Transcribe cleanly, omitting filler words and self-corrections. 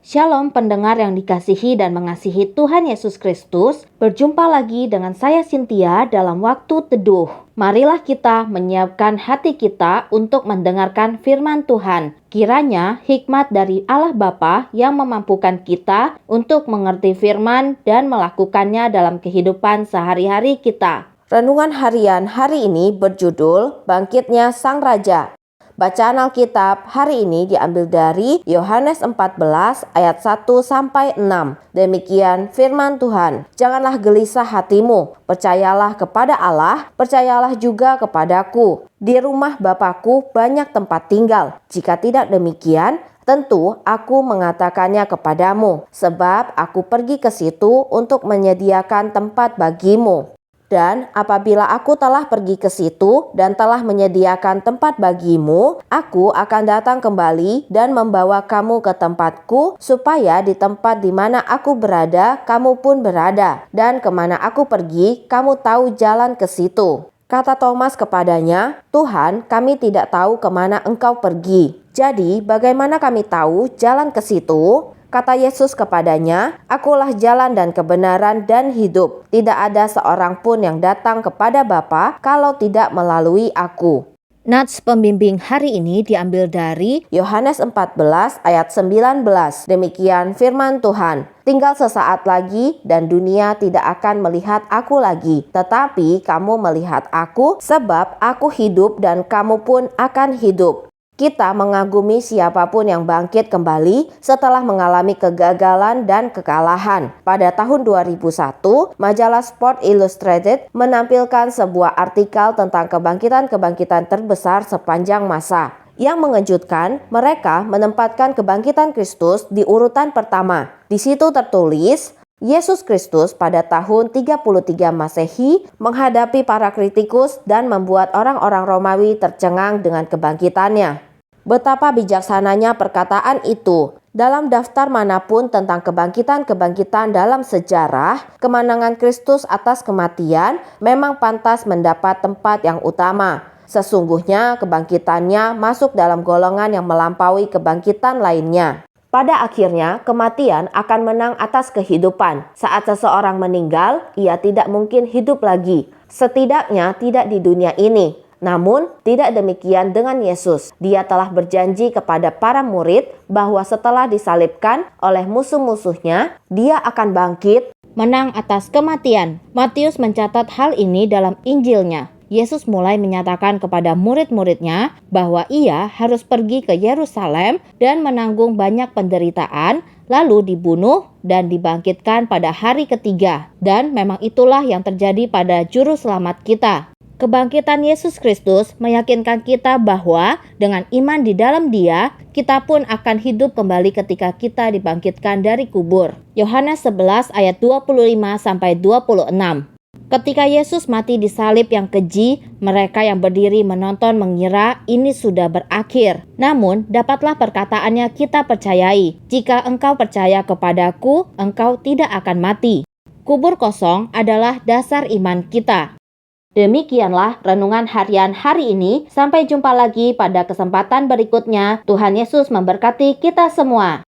Shalom pendengar yang dikasihi dan mengasihi Tuhan Yesus Kristus. Berjumpa lagi dengan saya Cynthia dalam waktu teduh. Marilah kita menyiapkan hati kita untuk mendengarkan firman Tuhan. Kiranya hikmat dari Allah Bapa yang memampukan kita untuk mengerti firman dan melakukannya dalam kehidupan sehari-hari kita. Renungan harian hari ini berjudul Bangkitnya Sang Raja. Bacaan Alkitab hari ini diambil dari Yohanes 14 ayat 1 sampai 6. Demikian firman Tuhan. Janganlah gelisah hatimu, percayalah kepada Allah, percayalah juga kepadaku. Di rumah Bapakku banyak tempat tinggal. Jika tidak demikian, tentu aku mengatakannya kepadamu, sebab aku pergi ke situ untuk menyediakan tempat bagimu. Dan apabila aku telah pergi ke situ dan telah menyediakan tempat bagimu, aku akan datang kembali dan membawa kamu ke tempatku, supaya di tempat di mana aku berada, kamu pun berada. Dan kemana aku pergi, kamu tahu jalan ke situ. Kata Thomas kepadanya, Tuhan, kami tidak tahu kemana engkau pergi. Jadi bagaimana kami tahu jalan ke situ? Kata Yesus kepadanya, Akulah jalan dan kebenaran dan hidup. Tidak ada seorang pun yang datang kepada Bapa kalau tidak melalui aku. Nats pembimbing hari ini diambil dari Yohanes 14 ayat 19. Demikian firman Tuhan. Tinggal sesaat lagi dan dunia tidak akan melihat aku lagi. Tetapi kamu melihat aku, sebab aku hidup dan kamu pun akan hidup. Kita mengagumi siapapun yang bangkit kembali setelah mengalami kegagalan dan kekalahan. Pada tahun 2001, majalah Sport Illustrated menampilkan sebuah artikel tentang kebangkitan-kebangkitan terbesar sepanjang masa. Yang mengejutkan, mereka menempatkan kebangkitan Kristus di urutan pertama. Di situ tertulis, Yesus Kristus pada tahun 33 Masehi menghadapi para kritikus dan membuat orang-orang Romawi tercengang dengan kebangkitannya. Betapa bijaksananya perkataan itu. Dalam daftar manapun tentang kebangkitan-kebangkitan dalam sejarah, kemenangan Kristus atas kematian memang pantas mendapat tempat yang utama. Sesungguhnya kebangkitannya masuk dalam golongan yang melampaui kebangkitan lainnya. Pada akhirnya, kematian akan menang atas kehidupan. Saat seseorang meninggal, ia tidak mungkin hidup lagi. Setidaknya tidak di dunia ini. Namun, tidak demikian dengan Yesus. Dia telah berjanji kepada para murid bahwa setelah disalibkan oleh musuh-musuhnya, dia akan bangkit, menang atas kematian. Matius mencatat hal ini dalam Injilnya. Yesus mulai menyatakan kepada murid-muridnya bahwa ia harus pergi ke Yerusalem dan menanggung banyak penderitaan, lalu dibunuh dan dibangkitkan pada hari ketiga. Dan memang itulah yang terjadi pada Juru Selamat kita. Kebangkitan Yesus Kristus meyakinkan kita bahwa dengan iman di dalam Dia, kita pun akan hidup kembali ketika kita dibangkitkan dari kubur. Yohanes 11 ayat 25-26. Ketika Yesus mati di salib yang keji, mereka yang berdiri menonton mengira ini sudah berakhir. Namun, dapatlah perkataannya kita percayai. Jika engkau percaya kepadaku, engkau tidak akan mati. Kubur kosong adalah dasar iman kita. Demikianlah renungan harian hari ini. Sampai jumpa lagi pada kesempatan berikutnya. Tuhan Yesus memberkati kita semua.